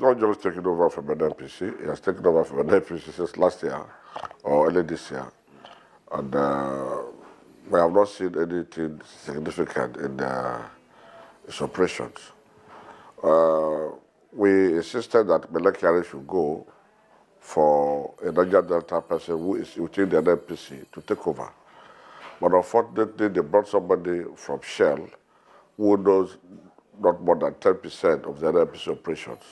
not just taken over from NNPC. It has taken over from NNPC since last year or early this year. And we have not seen anything significant in its operations. We insisted that Melekari should go for a Niger-Delta person who is within the NNPC to take over. But unfortunately, they brought somebody from Shell who knows not more than 10% of the NNPC operations.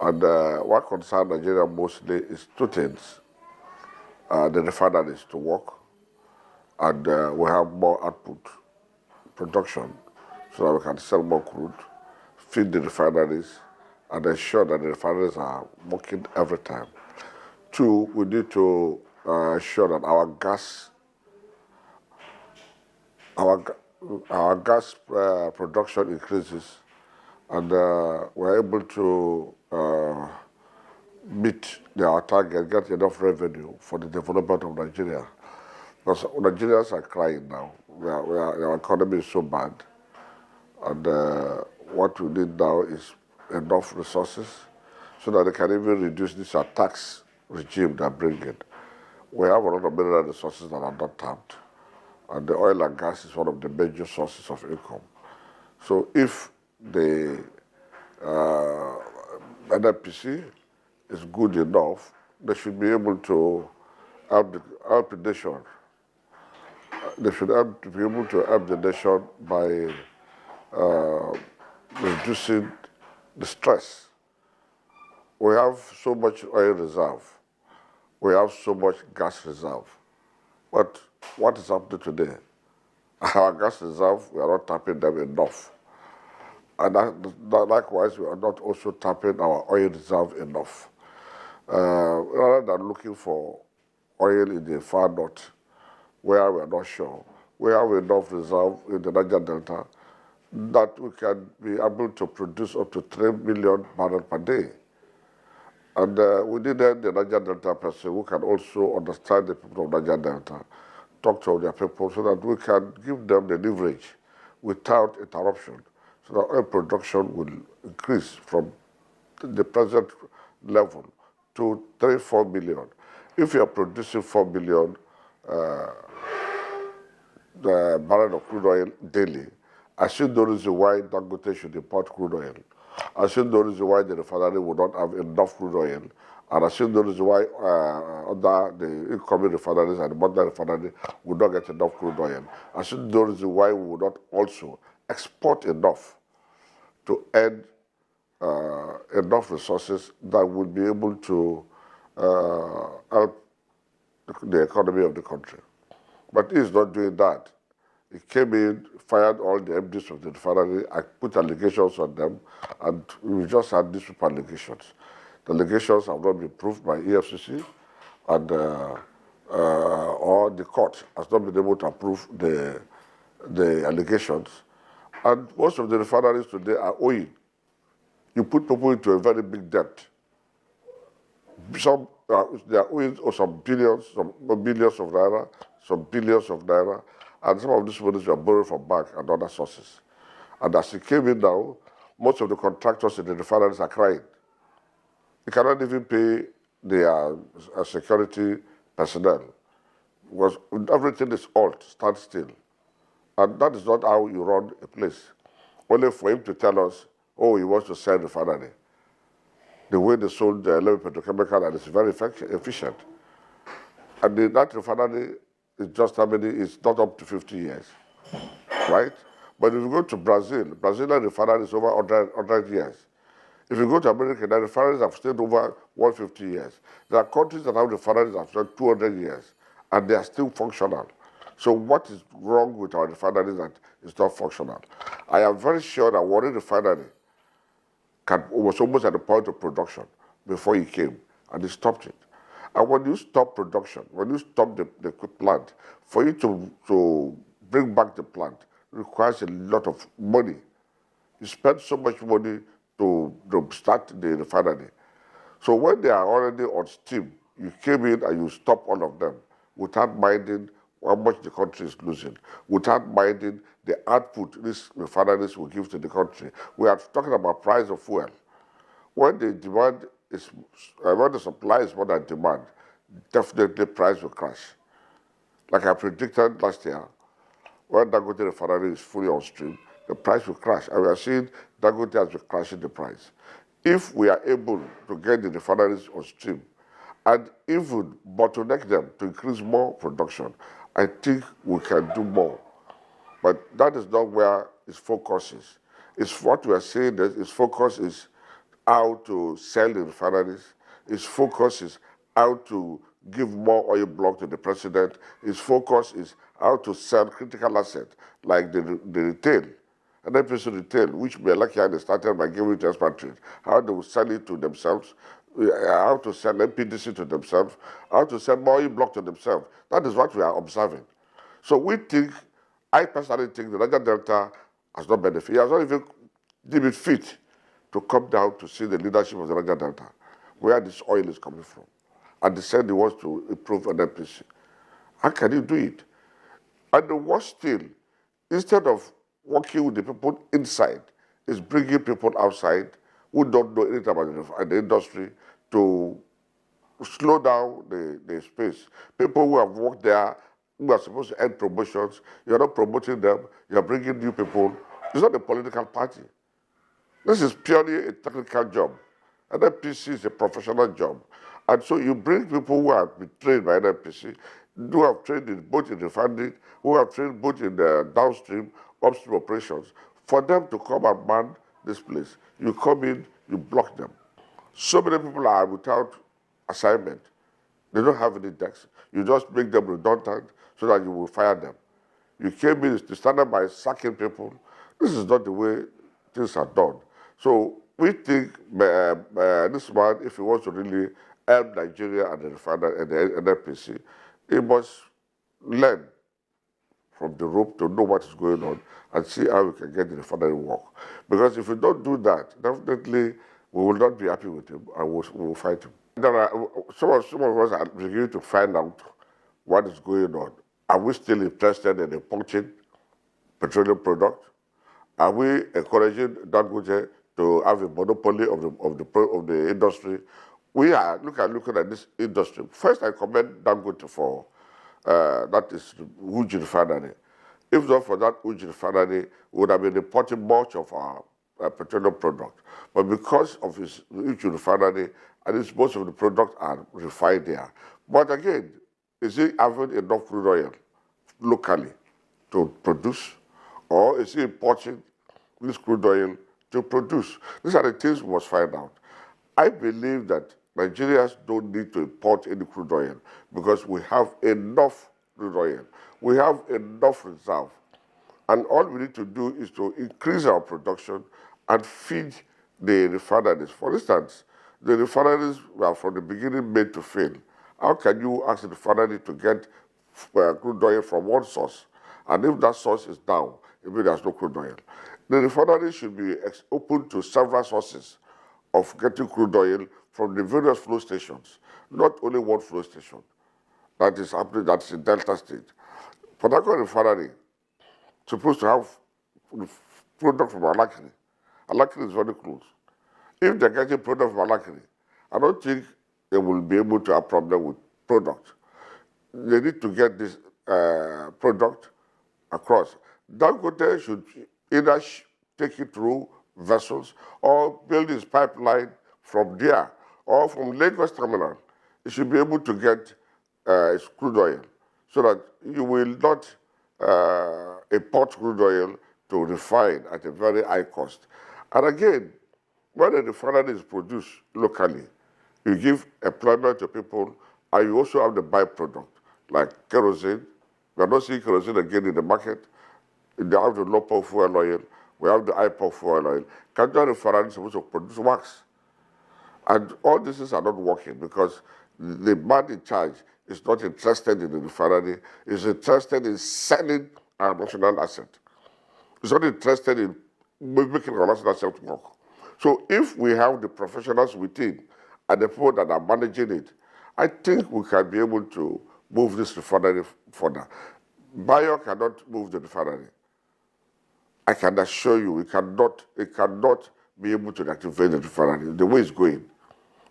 And what concerns Nigeria mostly is two things. The refineries to work, and we have more output, production, so that we can sell more crude, feed the refineries, and ensure that the refineries are working every time. Two, we need to ensure that our gas production increases, and we're able to meet our target, get enough revenue for the development of Nigeria. Because Nigerians are crying now. Our economy is so bad, and what we need now is enough resources so that they can even reduce this tax regime they're bringing. We have a lot of mineral resources that are not tapped, and the oil and gas is one of the major sources of income. So if the NNPC is good enough, they should be able to help the nation. They should be able to help the nation by reducing the stress. We have so much oil reserve. We have so much gas reserve. But what is happening today? Our gas reserve, we are not tapping them enough. And likewise, we are not also tapping our oil reserve enough. Rather than looking for oil in the far north, where we are not sure, we have enough reserve in the Niger-Delta that we can be able to produce up to 3 million barrels per day. And we needed the Niger-Delta person who can also understand the people of Niger-Delta, talk to their people so that we can give them the leverage without interruption, so that oil production will increase from the present level to 3-4 million. If you are producing 4 million barrels of crude oil daily, I see no reason why Dangote should import crude oil. I see no reason why the refinery would not have enough crude oil. And I see no reason why the incoming refineries and the modern refinery would not get enough crude oil. I see no reason why we would not also export enough to add enough resources that would be able to help the economy of the country. But he is not doing that. He came in, fired all the MDs of the refinery, I put allegations on them, and we just had these allegations. The allegations have not been proved by EFCC, and or the court has not been able to approve the allegations. And most of the refineries today are owing. You put people into a very big debt. Some they are owing some billions, some billions of naira, some billions of naira, and some of these monies were borrowed from banks and other sources. And as it came in now, most of the contractors in the refineries are crying. They cannot even pay their security personnel because everything is halt, stand still. And that is not how you run a place. Only for him to tell us, oh, he wants to sell refinery. The way they sold the petrochemical, and it's very efficient. And that refinery is just how many, it's not up to 50 years, right? But if you go to Brazil, Brazilian refinery is over 100 years. If you go to America, the refineries have stayed over 150 years. There are countries that have refineries that have stayed 200 years, and they are still functional. So what is wrong with our refineries that is not functional? I am very sure that Warri refinery was almost at the point of production before he came, and he stopped it. And when you stop production, when you stop the plant, for you to bring back the plant requires a lot of money. You spend so much money to start the refinery. So when they are already on steam, you came in and you stop all of them without minding how much the country is losing, without minding the output these refineries will give to the country. We are talking about price of fuel. when the demand is, when the supply is more than demand, definitely price will crash. Like I predicted last year, when Dangote refinery is fully on stream, the price will crash. And we are seeing Dangote has been crashing the price. If we are able to get the refineries on stream and even bottleneck them to increase more production, I think we can do more. But that is not where its focus is. It's what we are saying that its focus is how to sell the refineries. Its focus is how to give more oil block to the president. Its focus is how to sell critical assets like the retail, NNPC retail, which Melaki started by giving it to expatriates, how they will sell it to themselves, how to sell NPDC to themselves, how to sell more oil block to themselves. That is what we are observing. So we think, I personally think the Niger-Delta has not benefited. It has not even deemed it fit to come down to see the leadership of the Niger-Delta, where this oil is coming from. And they said they want to improve NNPC. How can you do it? And the worst still, instead of working with the people inside, is bringing people outside who don't know anything about the industry to slow down the space. People who have worked there, who are supposed to earn promotions, you're not promoting them, you're bringing new people. It's not a political party. This is purely a technical job. NNPC is a professional job. And so you bring people who have been trained by NNPC, who have trained in both in refinery, who have trained both in the downstream, upstream operations, for them to come and man this place. You come in, you block them. So many people are without assignment. They don't have any decks. You just make them redundant so that you will fire them. You came in to stand up by sacking people. This is not the way things are done. So we think this man, if he wants to really help Nigeria and the refinery and the NNPC, he must learn from the rope to know what is going on and see how we can get the refinery work. Because if we don't do that, definitely we will not be happy with him and we will fight him. There are, some of us are beginning to find out what is going on. Are we still interested in importing petroleum products? Are we encouraging Dangote to have a monopoly of the industry? We are looking at this industry. First, I commend Dangote for that is Uji refinery. If not for that Uji refinery, we would have been importing much of our petroleum product. But because of his Uji refinery, and most of the products are refined there. But again, is he having enough crude oil locally to produce? Or is he importing this crude oil to produce? These are the things we must find out. I believe that Nigerians don't need to import any crude oil because we have enough crude oil. We have enough reserve. And all we need to do is to increase our production and feed the refineries. For instance, the refineries were from the beginning made to fail. How can you ask the refinery to get crude oil from one source? And if that source is down, it means there's no crude oil. The refinery should be open to several sources of getting crude oil from the various flow stations, not only one flow station. That is happening, that's in Delta State. Port Harcourt refinery supposed to have product from Alakiri. Alakiri is very close. If they're getting product from Alakiri, I don't think they will be able to have problem with product. They need to get this product across. Dangote should either take it through vessels or build his pipeline from there or from Lagos terminal. It should be able to get its crude oil so that you will not import crude oil to refine at a very high cost. And again, when a refinery is produced locally, you give employment to people and you also have the byproduct like kerosene. We are not seeing kerosene again in the market. They have the low-power fuel oil. We have the high-power fuel oil. Kaduna refinery is supposed to produce wax. And all these things are not working because the man in charge is not interested in the refinery. He's interested in selling our national asset. He's not interested in making our national asset work. So if we have the professionals within and the people that are managing it, I think we can be able to move this refinery further. Bayo cannot move the refinery. I can assure you, it cannot be able to activate the refinery the way it's going.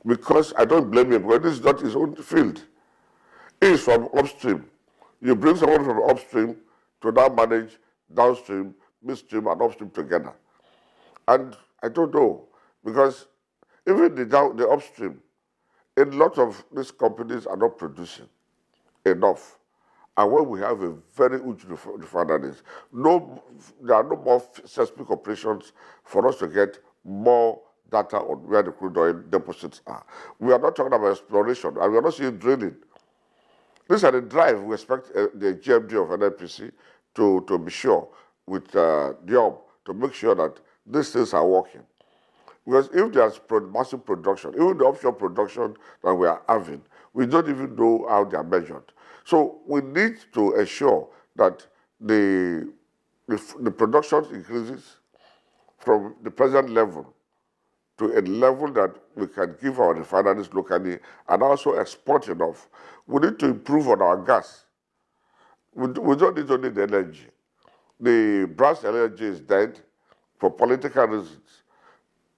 Because I don't blame him, because this is not his own field. He is from upstream. You bring someone from upstream to now manage downstream, midstream, and upstream together. And I don't know, because even the upstream, a lot of these companies are not producing enough. And when we have a very huge refineries, there are no more seismic operations for us to get more data on where the crude oil deposits are. We are not talking about exploration, and we are not seeing drilling. These are the drive we expect the GMD of NNPC to be sure with job to make sure that these things are working. Because if there's massive production, even the offshore production that we are having, we don't even know how they are measured. So we need to ensure that the production increases from the present level to a level that we can give our refineries locally and also export enough. We need to improve on our gas. We don't need only the energy. The brass energy is dead for political reasons.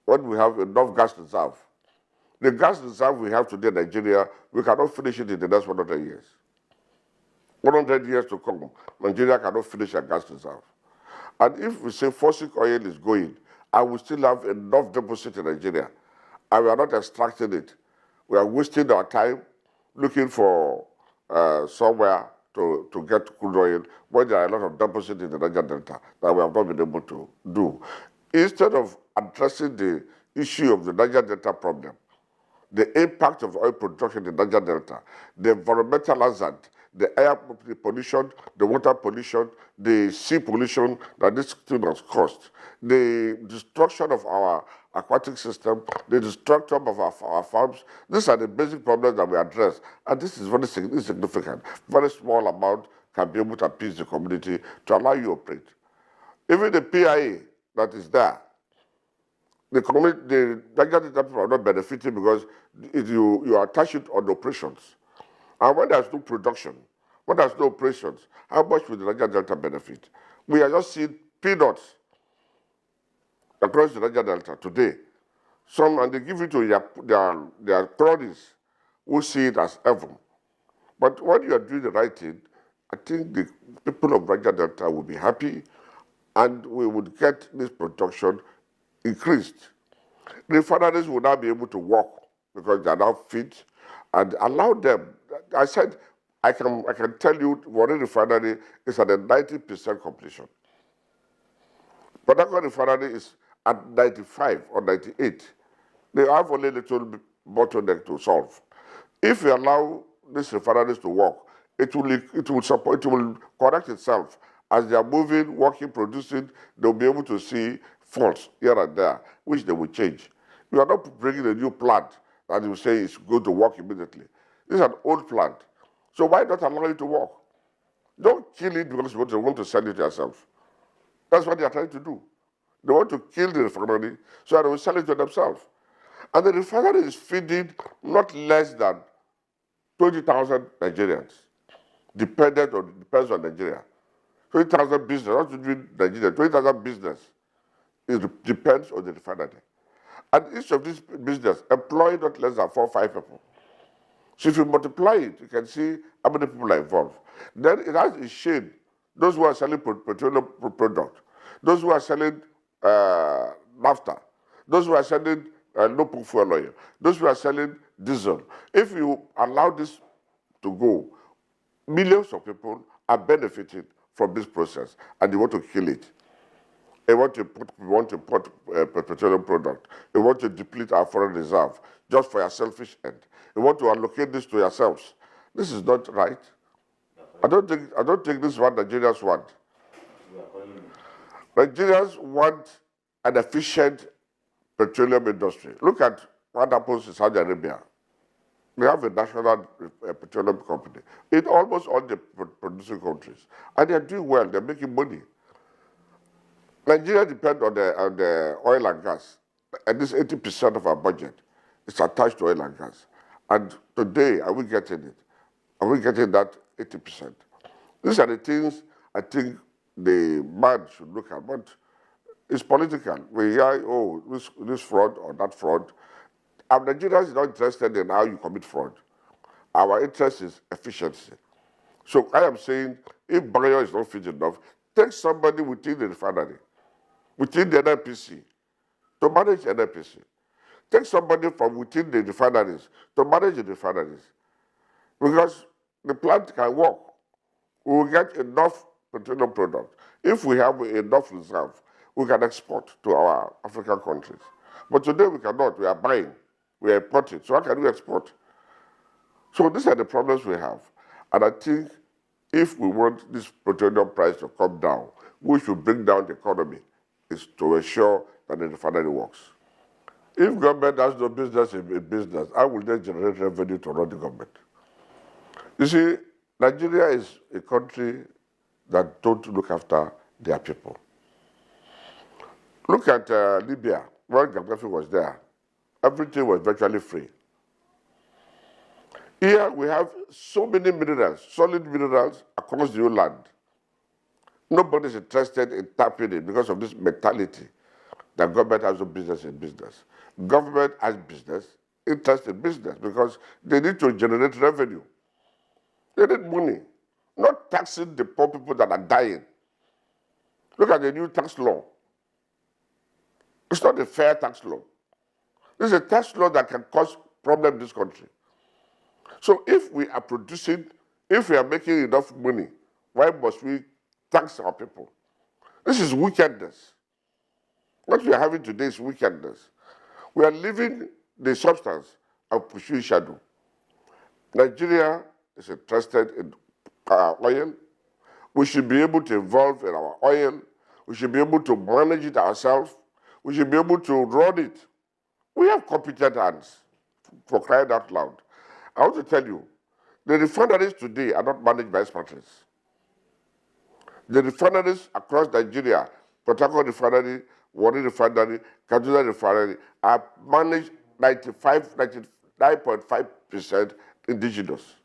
When we have enough gas reserve, the gas reserve we have today in Nigeria, we cannot finish it in the next 100 years. 100 years to come, Nigeria cannot finish a gas reserve. And if we say fossil oil is going, and we still have enough deposit in Nigeria, and we are not extracting it, we are wasting our time looking for somewhere to get crude oil when there are a lot of deposits in the Niger-Delta that we have not been able to do. Instead of addressing the issue of the Niger-Delta problem, the impact of oil production in the Niger-Delta, the environmental hazard, the air pollution, the water pollution, the sea pollution that this thing has caused, the destruction of our aquatic system, the destruction of our farms. These are the basic problems that we address, and this is very significant. Very small amount can be able to appease the community to allow you to operate. Even the PIA that is there, the Niger-Delta people are not benefiting because you attach it on operations. And when there's no production, when there's no operations, how much will the Niger-Delta benefit? We are just seeing peanuts across the Niger-Delta today. And they give it to their cronies who see it as evil. But when you are doing the right thing, I think the people of Niger-Delta will be happy and we would get this production increased. Refineries will now be able to work because they are now fit and allow them. I said, I can tell you Warri refinery is at a 90% completion. But that refinery is at 95 or 98. They have only a little bottleneck to solve. If we allow these refineries to work, it will correct itself. As they are moving, working, producing, they'll be able to see faults here and there, which they will change. We are not bringing a new plant that you say is going to work immediately. This is an old plant. So why not allow it to work? Don't kill it because you want to sell it yourself. That's what they are trying to do. They want to kill the refinery so they will sell it to themselves. And the refinery is feeding not less than 20,000 Nigerians. Depends on Nigeria. 20,000 business, not to do Nigeria, 20,000 business. It depends on the refinery. And each of these business employ not less than 4 or 5 people. So if you multiply it, you can see how many people are involved. Then it has a shade. Those who are selling petroleum product, those who are selling naphtha, those who are selling low fuel oil, those who are selling diesel. If you allow this to go, millions of people are benefiting from this process, and they want to kill it. They want to import petroleum product. They want to deplete our foreign reserve just for your selfish end. They want to allocate this to yourselves. This is not right. I don't think this is what Nigerians want. Nigerians want an efficient petroleum industry. Look at what happens in Saudi Arabia. They have a national petroleum company in almost all the producing countries. And they're doing well, they're making money. Nigeria depends on the oil and gas. And this 80% of our budget is attached to oil and gas. And today, are we getting it? Are we getting that 80%? These are the things I think the man should look at. But It's political. We hear, oh, this fraud or that fraud. Our Nigerians are not interested in how you commit fraud. Our interest is efficiency. So I am saying, if barrier is not fit enough, take somebody within the refinery, within the NNPC, to manage NNPC. Take somebody from within the refineries to manage the refineries. Because the plant can work. We will get enough petroleum product. If we have enough reserve, we can export to our African countries. But today we cannot. We are buying. We are importing. So how can we export? So these are the problems we have. And I think if we want this petroleum price to come down, we should bring down the economy, is to ensure that the refinery works. If government has no business in business, how will they generate revenue to run the government? You see, Nigeria is a country that don't look after their people. Look at Libya, when Gaddafi was there. Everything was virtually free. Here we have so many minerals, solid minerals across the whole land. Nobody is interested in tapping it because of this mentality that government has no business in business. Government has business, interest in business, because they need to generate revenue. They need money, not taxing the poor people that are dying. Look at the new tax law. It's not a fair tax law. This is a tax law that can cause problems in this country. So if we are producing, if we are making enough money, why must we tax our people? This is wickedness. What we are having today is wickedness. We are leaving the substance and pursuing shadow. Nigeria is interested in oil. We should be able to evolve in our oil. We should be able to manage it ourselves. We should be able to run it. We have competent hands, for crying out loud. I want to tell you, the refineries today are not managed by expatriates. The refineries across Nigeria, Port Harcourt Refinery, Warri Refinery, Kaduna Refinery, are managed 99.5% indigenous.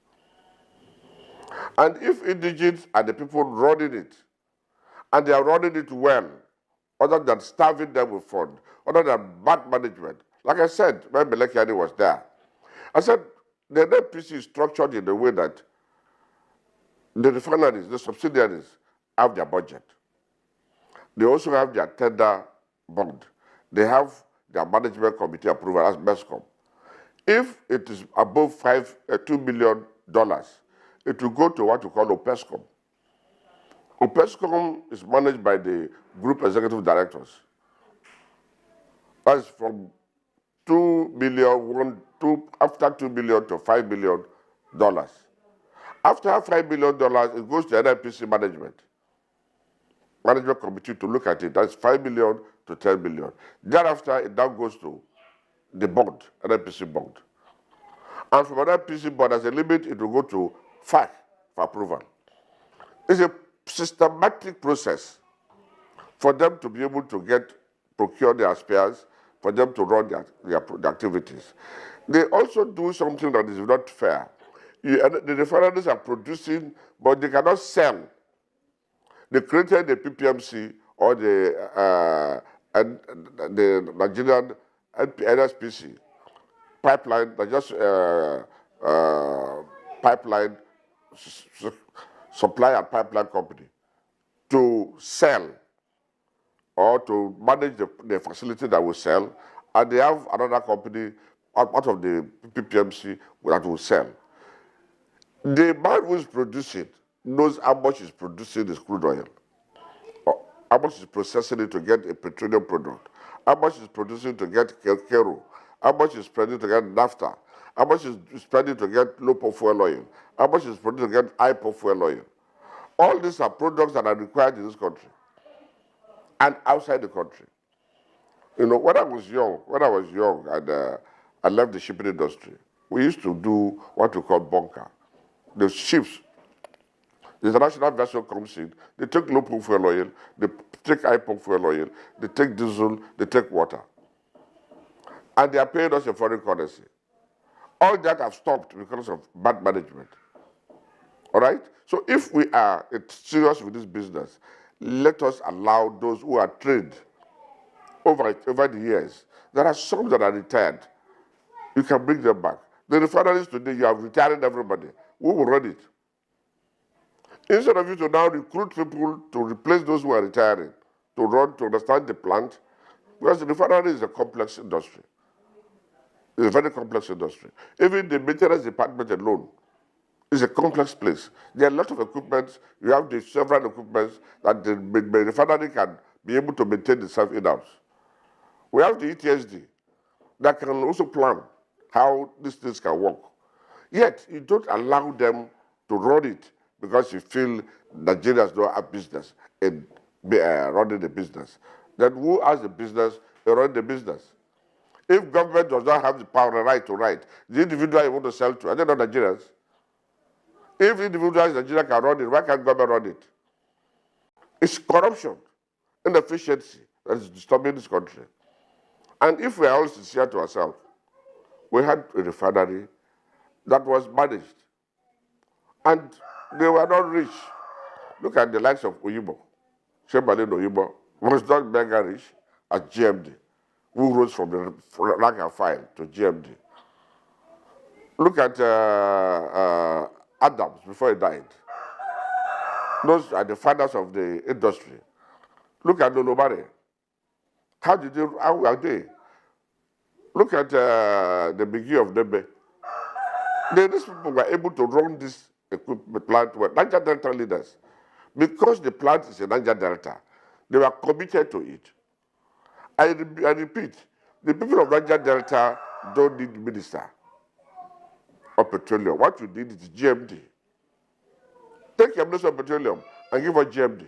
And if indigenous are the people running it, and they are running it well, other than starving them with fund, other than bad management, like I said, when Belekiani was there, I said, the NNPC is structured in a way that the refineries, the subsidiaries, have their budget. They also have their tender bond. They have their management committee approval as MESCOM. If it is above $2 million, it will go to what we call OPESCOM. OPESCOM is managed by the group executive directors. That's from after $2 million to $5 million. After $5 million, it goes to NNPC management committee to look at it. That's $5 million to $10 million. Thereafter, it now goes to the board, NNPC board. And from NNPC board, as a limit, it will go to FAC for approval. It's a systematic process for them to be able to procure their spares, for them to run their activities. They also do something that is not fair. The refineries are producing, but they cannot sell. They created the PPMC or the Nigerian NNPC pipeline, pipeline supply and pipeline company, to sell or to manage the facility that will sell, and they have another company out of the PPMC that will sell. The man who is producing knows how much is producing this crude oil, or how much is processing it to get a petroleum product, how much is producing to get kero, how much is spending to get naphtha, how much is spending to get low pump fuel oil, how much is spending to get high pump fuel oil. All these are products that are required in this country and outside the country. You know, when I was young and I left the shipping industry, we used to do what we call bunker. The ships, the international vessel comes in, they take low pump fuel oil, they take high pump fuel oil, they take diesel, they take water. And they are paying us in foreign currency. All that have stopped because of bad management. All right? So if we are serious with this business, let us allow those who are trained over the years. There are some that are retired. You can bring them back. The refineries today, you have retired everybody. Who will run it? Instead of you to now recruit people to replace those who are retiring, to understand the plant, because the refinery is a complex industry. It's a very complex industry. Even the maintenance department alone is a complex place. There are a lot of equipment. You have the several equipments that the refinery can be able to maintain itself in-house. We have the ETSD that can also plan how these things can work. Yet, you don't allow them to run it because you feel Nigerians don't have business in running the business. Then who has the business to run the business? If government does not have the power and right to write, the individual you want to sell to, are they not Nigerians? If individuals in Nigeria can run it, why can't government run it? It's corruption, inefficiency that is disturbing this country. And if we are all sincere to ourselves, we had a refinery that was managed, and they were not rich. Look at the likes of Oyibo. Shebalin Oyibo was not mega rich as GMD, who rose from the rank and file to GMD. Look at Adams before he died. Those are the fathers of the industry. Look at Nolobare. How are they? Look at the beginning of Nebe. These people were able to run this equipment plant with Niger-Delta leaders. Because the plant is in Niger-Delta, they were committed to it. I repeat, the people of Niger-Delta don't need minister of petroleum. What you need is GMD. Take your minister of petroleum and give us GMD.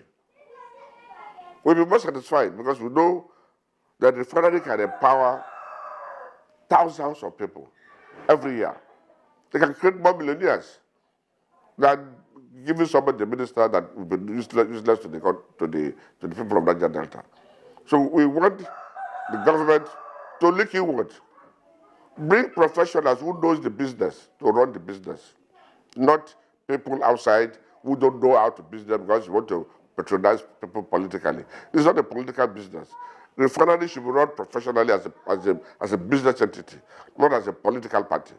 We'll be more satisfied because we know that the refinery can empower thousands of people every year. They can create more millionaires than giving somebody the minister that will be useless to the people of Niger-Delta. So we want the government to look inward. Bring professionals who knows the business to run the business, not people outside who don't know how to business because you want to patronize people politically. It's not a political business. The refinery should be run professionally as a business entity, not as a political party.